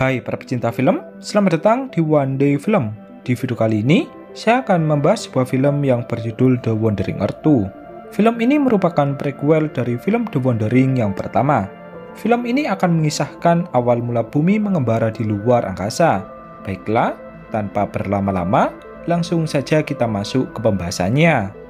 Hai para pecinta film, selamat datang di One Day Film. Di video kali ini, saya akan membahas sebuah film yang berjudul The Wandering Earth 2. Film ini merupakan prequel dari film The Wandering yang pertama. Film ini akan mengisahkan awal mula bumi mengembara di luar angkasa. Baiklah, tanpa berlama-lama, langsung saja kita masuk ke pembahasannya.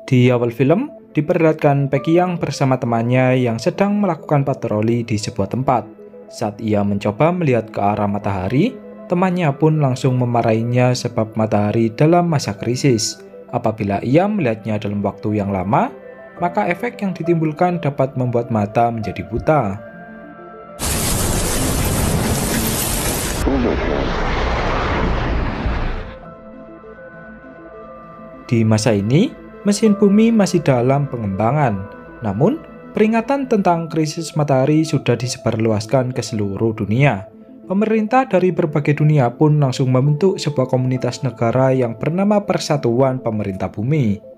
Di awal film, diperlihatkan Peggy Young bersama temannya yang sedang melakukan patroli di sebuah tempat. Saat ia mencoba melihat ke arah matahari, temannya pun langsung memarahinya sebab matahari dalam masa krisis. Apabila ia melihatnya dalam waktu yang lama, maka efek yang ditimbulkan dapat membuat mata menjadi buta. Di masa ini, mesin bumi masih dalam pengembangan. Namun, peringatan tentang krisis matahari sudah disebarluaskan ke seluruh dunia. Pemerintah dari berbagai dunia pun langsung membentuk sebuah komunitas negara yang bernama Persatuan Pemerintah Bumi.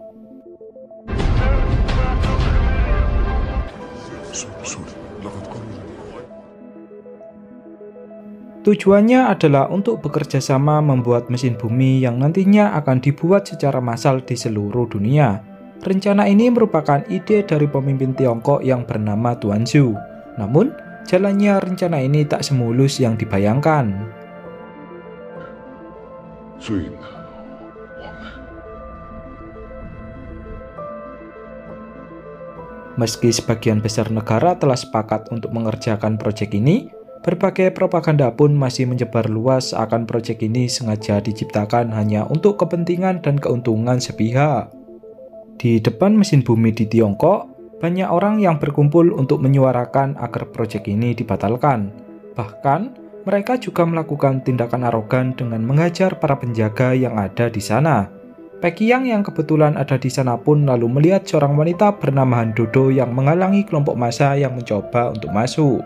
Tujuannya adalah untuk bekerja sama membuat mesin bumi yang nantinya akan dibuat secara massal di seluruh dunia. Rencana ini merupakan ide dari pemimpin Tiongkok yang bernama Tuan Zhou. Namun, jalannya rencana ini tak semulus yang dibayangkan. Meski sebagian besar negara telah sepakat untuk mengerjakan proyek ini, berbagai propaganda pun masih menyebar luas akan proyek ini sengaja diciptakan hanya untuk kepentingan dan keuntungan sepihak. Di depan mesin bumi di Tiongkok, banyak orang yang berkumpul untuk menyuarakan agar proyek ini dibatalkan. Bahkan, mereka juga melakukan tindakan arogan dengan menghajar para penjaga yang ada di sana. Peggy Young yang kebetulan ada di sana pun lalu melihat seorang wanita bernama Han Dodo yang menghalangi kelompok massa yang mencoba untuk masuk.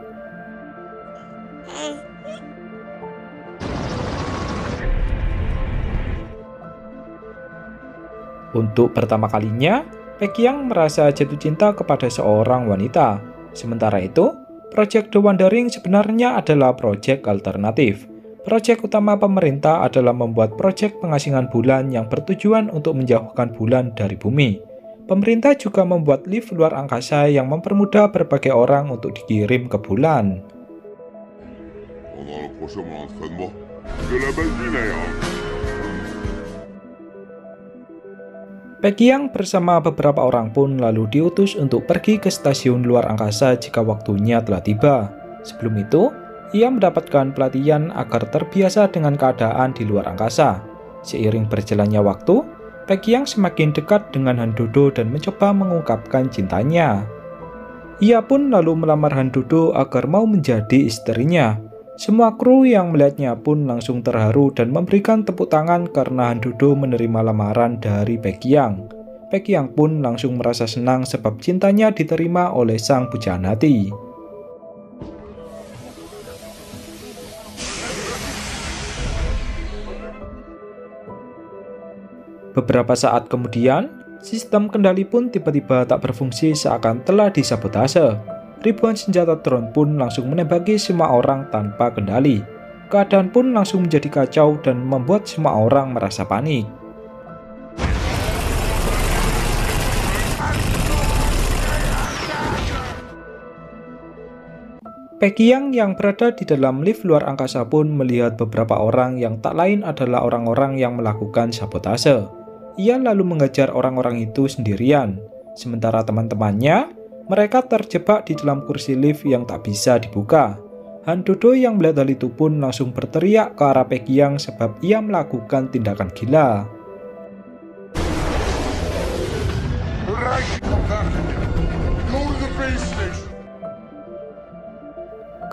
Untuk pertama kalinya, Peggy Young merasa jatuh cinta kepada seorang wanita. Sementara itu, proyek The Wandering sebenarnya adalah proyek alternatif. Proyek utama pemerintah adalah membuat proyek pengasingan bulan yang bertujuan untuk menjauhkan bulan dari bumi. Pemerintah juga membuat lift luar angkasa yang mempermudah berbagai orang untuk dikirim ke bulan. Peggy Young bersama beberapa orang pun lalu diutus untuk pergi ke stasiun luar angkasa jika waktunya telah tiba. Sebelum itu, ia mendapatkan pelatihan agar terbiasa dengan keadaan di luar angkasa. Seiring berjalannya waktu, Peggy Young semakin dekat dengan Han Dodo dan mencoba mengungkapkan cintanya. Ia pun lalu melamar Han Dodo agar mau menjadi istrinya. Semua kru yang melihatnya pun langsung terharu dan memberikan tepuk tangan karena Han Dodo menerima lamaran dari Peggy Young. Peggy Young pun langsung merasa senang sebab cintanya diterima oleh sang pujaan hati. Beberapa saat kemudian, sistem kendali pun tiba-tiba tak berfungsi seakan telah disabotase. Ribuan senjata drone pun langsung menembaki semua orang tanpa kendali. Keadaan pun langsung menjadi kacau dan membuat semua orang merasa panik. Peggy Young yang berada di dalam lift luar angkasa pun melihat beberapa orang yang tak lain adalah orang-orang yang melakukan sabotase. Ia lalu mengejar orang-orang itu sendirian. Sementara teman-temannya, mereka terjebak di dalam kursi lift yang tak bisa dibuka. Han Dodo yang melihat hal itu pun langsung berteriak ke arah Peggy Young sebab ia melakukan tindakan gila.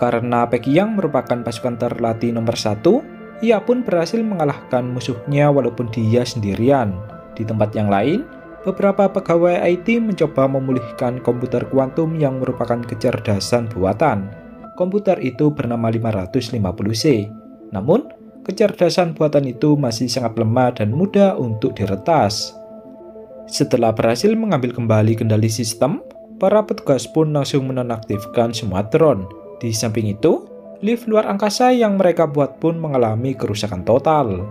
Karena Peggy Young merupakan pasukan terlatih nomor 1, ia pun berhasil mengalahkan musuhnya walaupun dia sendirian. Di tempat yang lain, beberapa pegawai IT mencoba memulihkan komputer kuantum yang merupakan kecerdasan buatan. Komputer itu bernama 550C. Namun, kecerdasan buatan itu masih sangat lemah dan mudah untuk diretas. Setelah berhasil mengambil kembali kendali sistem, para petugas pun langsung menonaktifkan semua drone. Di samping itu, lift luar angkasa yang mereka buat pun mengalami kerusakan total.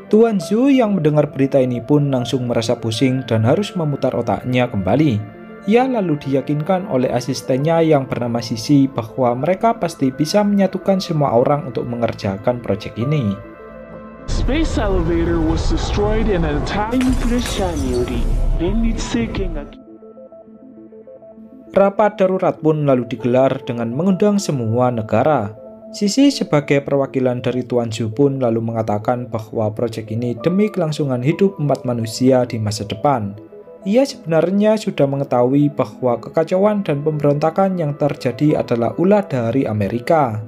Tuan Zhou yang mendengar berita ini pun langsung merasa pusing dan harus memutar otaknya kembali. Ia lalu diyakinkan oleh asistennya yang bernama Sisi bahwa mereka pasti bisa menyatukan semua orang untuk mengerjakan proyek ini. Space elevator was destroyed in an attack. Rapat darurat pun lalu digelar dengan mengundang semua negara. Sisi sebagai perwakilan dari Tuan Zhou pun lalu mengatakan bahwa proyek ini demi kelangsungan hidup umat manusia di masa depan. Ia sebenarnya sudah mengetahui bahwa kekacauan dan pemberontakan yang terjadi adalah ulah dari Amerika.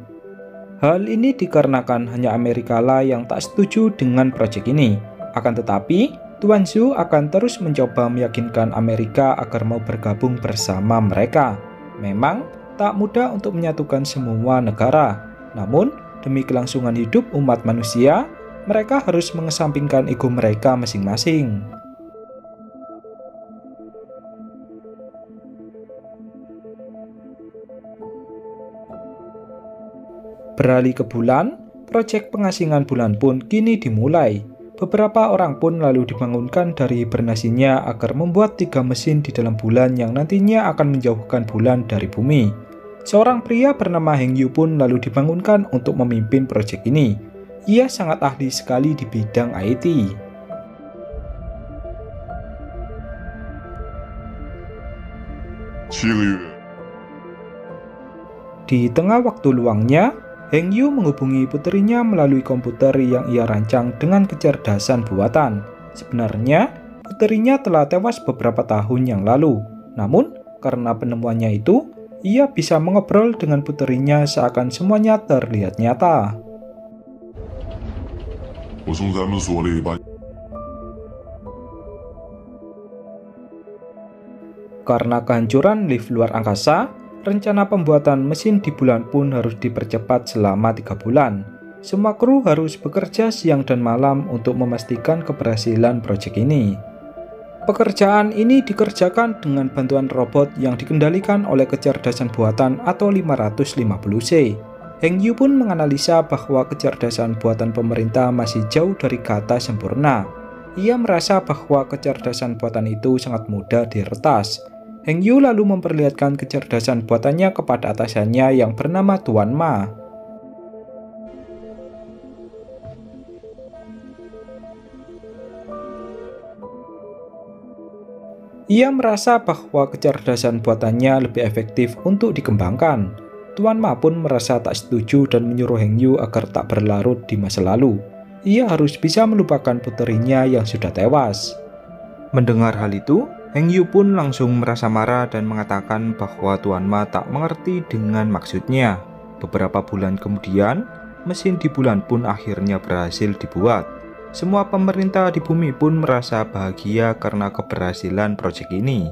Hal ini dikarenakan hanya Amerika lah yang tak setuju dengan proyek ini. Akan tetapi, Tuan Zhou akan terus mencoba meyakinkan Amerika agar mau bergabung bersama mereka. Memang tak mudah untuk menyatukan semua negara. Namun, demi kelangsungan hidup umat manusia, mereka harus mengesampingkan ego mereka masing-masing. Beralih ke bulan, proyek pengasingan bulan pun kini dimulai. Beberapa orang pun lalu dibangunkan dari hibernasinya agar membuat 3 mesin di dalam bulan yang nantinya akan menjauhkan bulan dari bumi. Seorang pria bernama Heng Yu pun lalu dibangunkan untuk memimpin proyek ini. Ia sangat ahli sekali di bidang IT. Di tengah waktu luangnya, Heng Yu menghubungi puterinya melalui komputer yang ia rancang dengan kecerdasan buatan. Sebenarnya, puterinya telah tewas beberapa tahun yang lalu. Namun, karena penemuannya itu, ia bisa mengobrol dengan puterinya seakan semuanya terlihat nyata. Karena kehancuran lift luar angkasa, rencana pembuatan mesin di bulan pun harus dipercepat selama 3 bulan. Semua kru harus bekerja siang dan malam untuk memastikan keberhasilan proyek ini. Pekerjaan ini dikerjakan dengan bantuan robot yang dikendalikan oleh kecerdasan buatan atau 550C. Heng Yu pun menganalisa bahwa kecerdasan buatan pemerintah masih jauh dari kata sempurna. Ia merasa bahwa kecerdasan buatan itu sangat mudah diretas. Heng Yu lalu memperlihatkan kecerdasan buatannya kepada atasannya yang bernama Tuan Ma. Ia merasa bahwa kecerdasan buatannya lebih efektif untuk dikembangkan. Tuan Ma pun merasa tak setuju dan menyuruh Heng Yu agar tak berlarut di masa lalu. Ia harus bisa melupakan puterinya yang sudah tewas. Mendengar hal itu, Heng Yu pun langsung merasa marah dan mengatakan bahwa Tuan Ma tak mengerti dengan maksudnya. Beberapa bulan kemudian, mesin di bulan pun akhirnya berhasil dibuat. Semua pemerintah di bumi pun merasa bahagia karena keberhasilan proyek ini.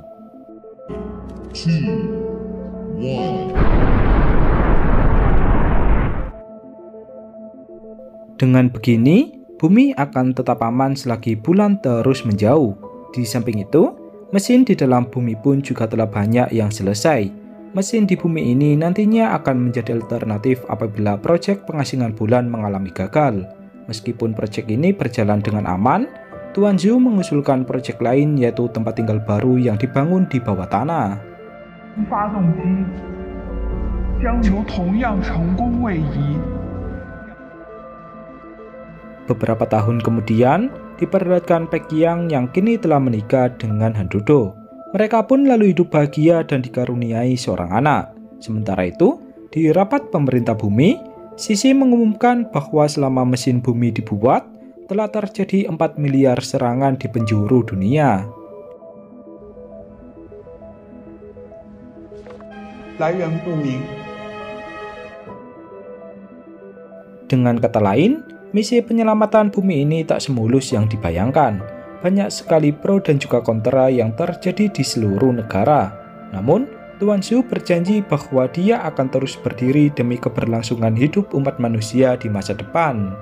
2, 1. Dengan begini, bumi akan tetap aman selagi bulan terus menjauh. Di samping itu, mesin di dalam bumi pun juga telah banyak yang selesai. Mesin di bumi ini nantinya akan menjadi alternatif apabila proyek pengasingan bulan mengalami gagal. Meskipun proyek ini berjalan dengan aman, Tuan Zhou mengusulkan proyek lain yaitu tempat tinggal baru yang dibangun di bawah tanah. Beberapa tahun kemudian, diperlihatkan Pekiang yang kini telah menikah dengan Han Dudo. Mereka pun lalu hidup bahagia dan dikaruniai seorang anak. Sementara itu, di rapat pemerintah bumi, Sisi mengumumkan bahwa selama mesin bumi dibuat, telah terjadi 4 miliar serangan di penjuru dunia. Dengan kata lain, misi penyelamatan bumi ini tak semulus yang dibayangkan. banyak sekali pro dan juga kontra yang terjadi di seluruh negara. Namun, Tuan Zhou berjanji bahwa dia akan terus berdiri demi keberlangsungan hidup umat manusia di masa depan.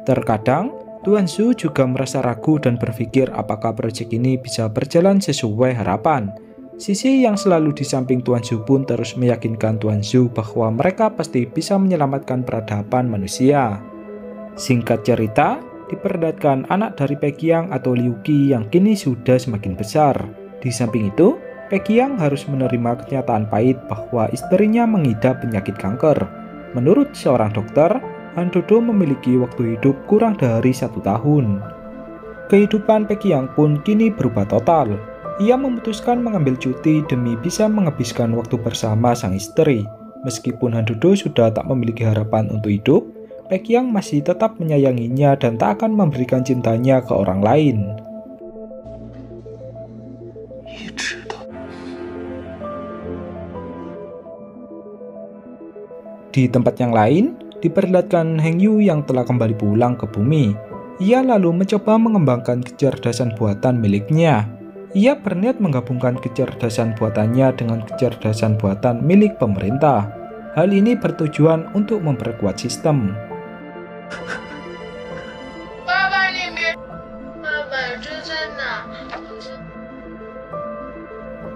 Terkadang, Tuan Zhou juga merasa ragu dan berpikir apakah proyek ini bisa berjalan sesuai harapan. Sisi yang selalu di samping Tuan Zhou pun terus meyakinkan Tuan Zhou bahwa mereka pasti bisa menyelamatkan peradaban manusia. Singkat cerita, diperlihatkan anak dari Peqiang atau Liu Qi yang kini sudah semakin besar. Di samping itu, Peqiang harus menerima kenyataan pahit bahwa istrinya mengidap penyakit kanker. Menurut seorang dokter, Han Dodo memiliki waktu hidup kurang dari 1 tahun. Kehidupan Peqiang pun kini berubah total. Ia memutuskan mengambil cuti demi bisa menghabiskan waktu bersama sang istri. Meskipun Han Dodo sudah tak memiliki harapan untuk hidup, Peqiang masih tetap menyayanginya dan tak akan memberikan cintanya ke orang lain. Di tempat yang lain, diperlihatkan Heng Yu yang telah kembali pulang ke bumi. Ia lalu mencoba mengembangkan kecerdasan buatan miliknya. Ia berniat menggabungkan kecerdasan buatannya dengan kecerdasan buatan milik pemerintah. Hal ini bertujuan untuk memperkuat sistem.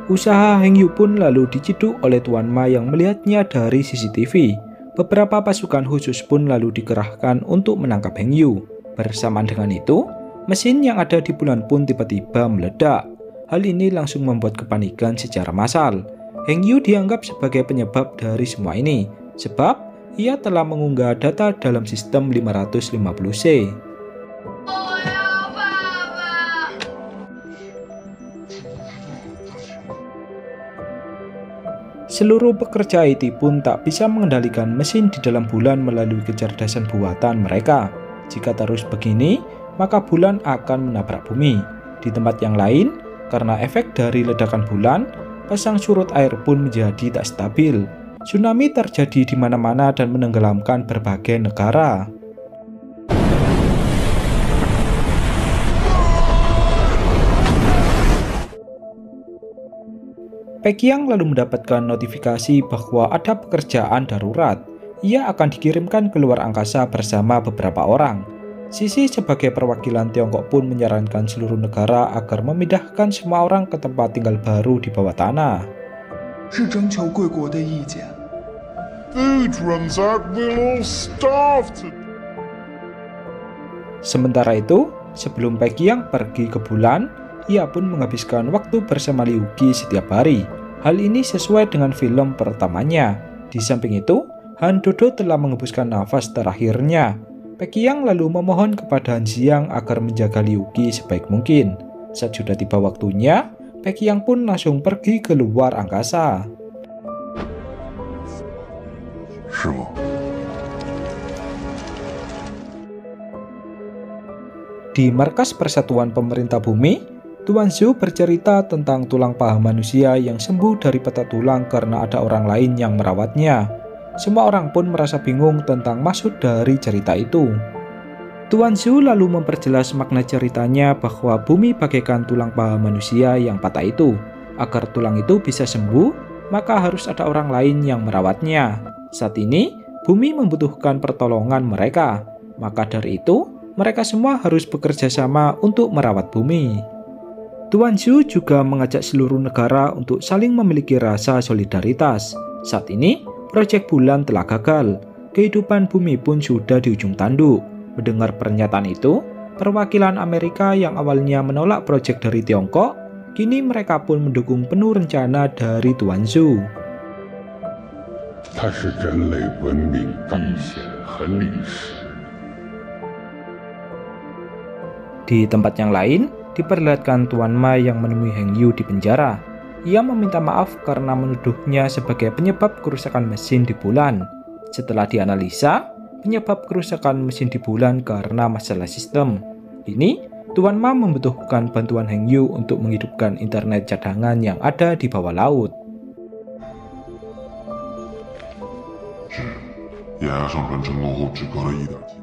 Usaha Heng Yu pun lalu diciduk oleh Tuan Ma yang melihatnya dari CCTV. Beberapa pasukan khusus pun lalu dikerahkan untuk menangkap Heng Yu. Bersamaan dengan itu, mesin yang ada di bulan pun tiba-tiba meledak. Hal ini langsung membuat kepanikan secara massal. Heng Yu dianggap sebagai penyebab dari semua ini, sebab ia telah mengunggah data dalam sistem 550C. Seluruh pekerja IT pun tak bisa mengendalikan mesin di dalam bulan melalui kecerdasan buatan mereka. Jika terus begini, maka bulan akan menabrak bumi. Di tempat yang lain, karena efek dari ledakan bulan, pasang surut air pun menjadi tak stabil. Tsunami terjadi di mana-mana dan menenggelamkan berbagai negara. Peqiang lalu mendapatkan notifikasi bahwa ada pekerjaan darurat. Ia akan dikirimkan ke luar angkasa bersama beberapa orang. Sisi sebagai perwakilan Tiongkok pun menyarankan seluruh negara agar memindahkan semua orang ke tempat tinggal baru di bawah tanah. Sementara itu, sebelum Peqiang pergi ke bulan, ia pun menghabiskan waktu bersama Liu Qi setiap hari. Hal ini sesuai dengan film pertamanya. Di samping itu, Han Dodo telah mengembuskan nafas terakhirnya. Peqiang lalu memohon kepada Han Xiang agar menjaga Liu Qi sebaik mungkin. Saat sudah tiba waktunya, Peqiang pun langsung pergi ke luar angkasa. Di markas Persatuan Pemerintah Bumi, Tuan Zhou bercerita tentang tulang paha manusia yang sembuh dari patah tulang karena ada orang lain yang merawatnya. Semua orang pun merasa bingung tentang maksud dari cerita itu. Tuan Zhou lalu memperjelas makna ceritanya bahwa bumi bagaikan tulang paha manusia yang patah itu. Agar tulang itu bisa sembuh, maka harus ada orang lain yang merawatnya. Saat ini, bumi membutuhkan pertolongan mereka. Maka dari itu, mereka semua harus bekerja sama untuk merawat bumi. Tuan Zhou juga mengajak seluruh negara untuk saling memiliki rasa solidaritas. Saat ini, proyek bulan telah gagal. Kehidupan bumi pun sudah di ujung tanduk. Mendengar pernyataan itu, perwakilan Amerika yang awalnya menolak proyek dari Tiongkok, kini mereka pun mendukung penuh rencana dari Tuan Zhou. Di tempat yang lain, diperlihatkan Tuan Ma yang menemui Heng Yu di penjara. Ia meminta maaf karena menuduhnya sebagai penyebab kerusakan mesin di bulan. Setelah dianalisa, penyebab kerusakan mesin di bulan karena masalah sistem. Ini, Tuan Ma membutuhkan bantuan Heng Yu untuk menghidupkan internet cadangan yang ada di bawah laut. 沿岸上传成功后只隔了1打击。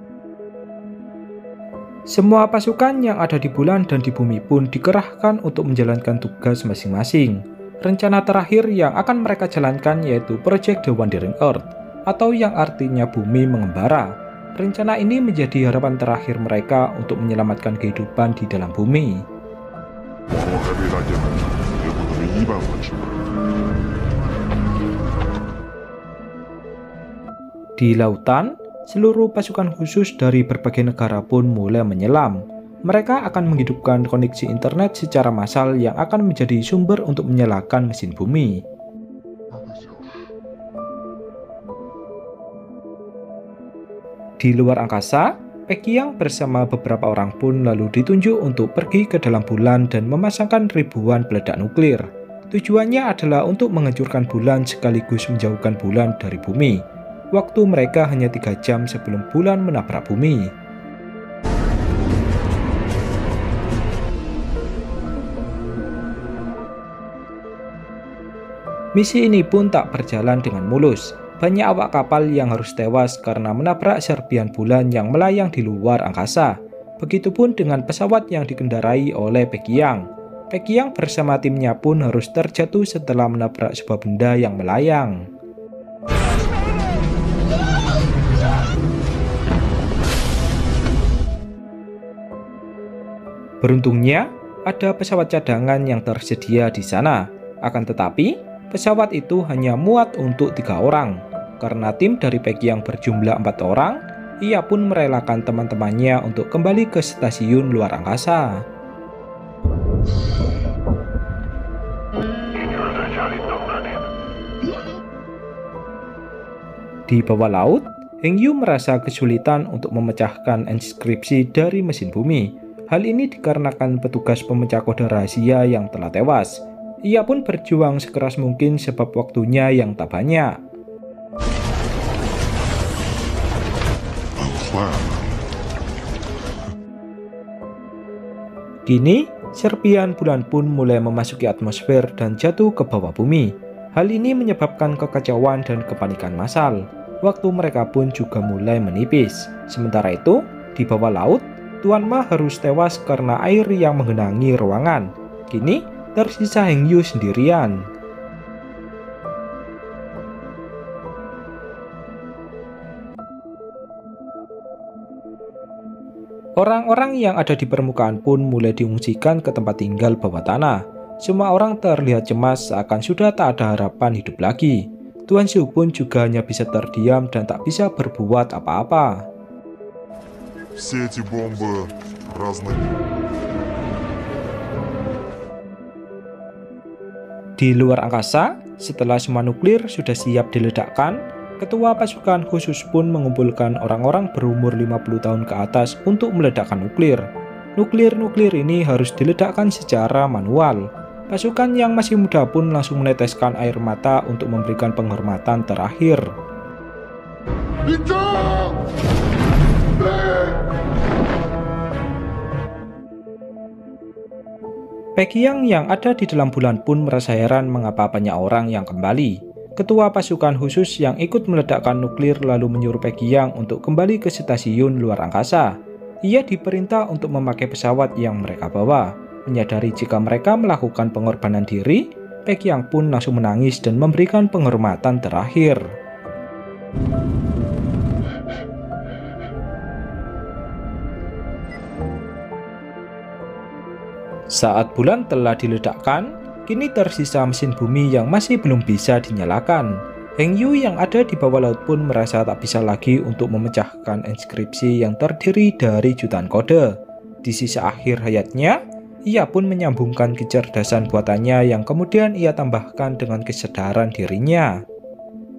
Semua pasukan yang ada di bulan dan di bumi pun dikerahkan untuk menjalankan tugas masing-masing. Rencana terakhir yang akan mereka jalankan yaitu Project The Wandering Earth, atau yang artinya bumi mengembara. Rencana ini menjadi harapan terakhir mereka untuk menyelamatkan kehidupan di dalam bumi. 网络还未搭建完成，结果可能一半完成。 Di lautan, seluruh pasukan khusus dari berbagai negara pun mulai menyelam. Mereka akan menghidupkan koneksi internet secara massal yang akan menjadi sumber untuk menyalakan mesin bumi. Di luar angkasa, Pekiang bersama beberapa orang pun lalu ditunjuk untuk pergi ke dalam bulan dan memasangkan ribuan peledak nuklir. Tujuannya adalah untuk menghancurkan bulan sekaligus menjauhkan bulan dari bumi. Waktu mereka hanya 3 jam sebelum bulan menabrak bumi. Misi ini pun tak berjalan dengan mulus. Banyak awak kapal yang harus tewas karena menabrak serpian bulan yang melayang di luar angkasa. Begitupun dengan pesawat yang dikendarai oleh Pekiang. Pekiang bersama timnya pun harus terjatuh setelah menabrak sebuah benda yang melayang. Beruntungnya, ada pesawat cadangan yang tersedia di sana. Akan tetapi, pesawat itu hanya muat untuk 3 orang. Karena tim dari Pekiang berjumlah 4 orang, ia pun merelakan teman-temannya untuk kembali ke stasiun luar angkasa. Di bawah laut, Heng Yu merasa kesulitan untuk memecahkan inskripsi dari mesin bumi. Hal ini dikarenakan petugas pemecah kode rahasia yang telah tewas. Ia pun berjuang sekeras mungkin sebab waktunya yang tak banyak. Kini, serpian bulan pun mulai memasuki atmosfer dan jatuh ke bawah bumi. Hal ini menyebabkan kekacauan dan kepanikan massal. Waktu mereka pun juga mulai menipis. Sementara itu, di bawah laut, Tuan Ma harus tewas karena air yang menggenangi ruangan. Kini, tersisa Heng Yu sendirian. Orang-orang yang ada di permukaan pun mulai diungsikan ke tempat tinggal bawah tanah. Semua orang terlihat cemas seakan sudah tak ada harapan hidup lagi. Tuan Zhou pun juga hanya bisa terdiam dan tak bisa berbuat apa-apa. Все эти бомбы разных. Di luar angkasa, setelah semua nuklir sudah siap diledakkan, ketua pasukan khusus pun mengumpulkan orang-orang berumur 50 tahun ke atas untuk meledakkan nuklir. Nuklir ini harus diledakkan secara manual. Pasukan yang masih muda pun langsung meneteskan air mata untuk memberikan penghormatan terakhir. Pekiang yang ada di dalam bulan pun merasa heran mengapa banyak orang yang kembali. Ketua pasukan khusus yang ikut meledakkan nuklir lalu menyuruh Pekiang untuk kembali ke stasiun luar angkasa. Ia diperintah untuk memakai pesawat yang mereka bawa. Menyadari jika mereka melakukan pengorbanan diri, Pekiang pun langsung menangis dan memberikan penghormatan terakhir. Saat bulan telah diledakkan, kini tersisa mesin bumi yang masih belum bisa dinyalakan. Heng Yu yang ada di bawah laut pun merasa tak bisa lagi untuk memecahkan inskripsi yang terdiri dari jutaan kode. Di sisa akhir hayatnya, ia pun menyambungkan kecerdasan buatannya yang kemudian ia tambahkan dengan kesadaran dirinya.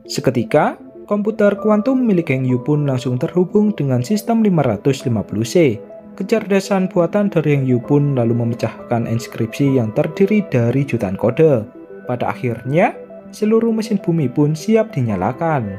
Seketika, komputer kuantum milik Heng Yu pun langsung terhubung dengan sistem 550C. Kecerdasan buatan dari Heng Yu pun lalu memecahkan inskripsi yang terdiri dari jutaan kode. Pada akhirnya, seluruh mesin bumi pun siap dinyalakan.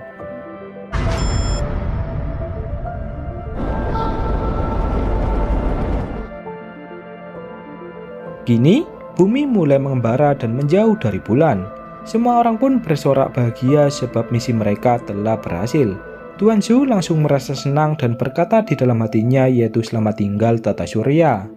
Kini, bumi mulai mengembara dan menjauh dari bulan. Semua orang pun bersorak bahagia sebab misi mereka telah berhasil. Tuan Zhou langsung merasa senang dan berkata di dalam hatinya, yaitu selamat tinggal Tata Surya.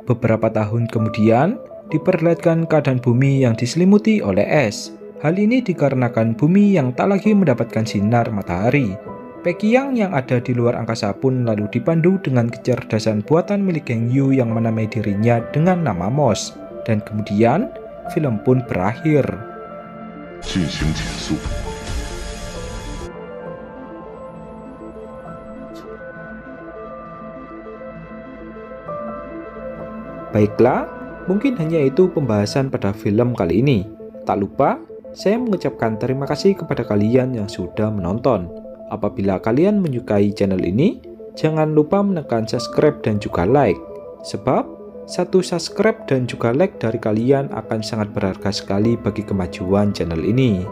Beberapa tahun kemudian, diperlihatkan keadaan bumi yang diselimuti oleh es. Hal ini dikarenakan bumi yang tak lagi mendapatkan sinar matahari. Pekiang yang ada di luar angkasa pun lalu dipandu dengan kecerdasan buatan milik Geng Yu yang menamai dirinya dengan nama MOS. Dan kemudian, film pun berakhir. 进行减速。 Baiklah, mungkin hanya itu pembahasan pada film kali ini. Tak lupa, saya mengucapkan terima kasih kepada kalian yang sudah menonton. Apabila kalian menyukai channel ini, jangan lupa menekan subscribe dan juga like. Sebab, satu subscribe dan juga like dari kalian akan sangat berharga sekali bagi kemajuan channel ini.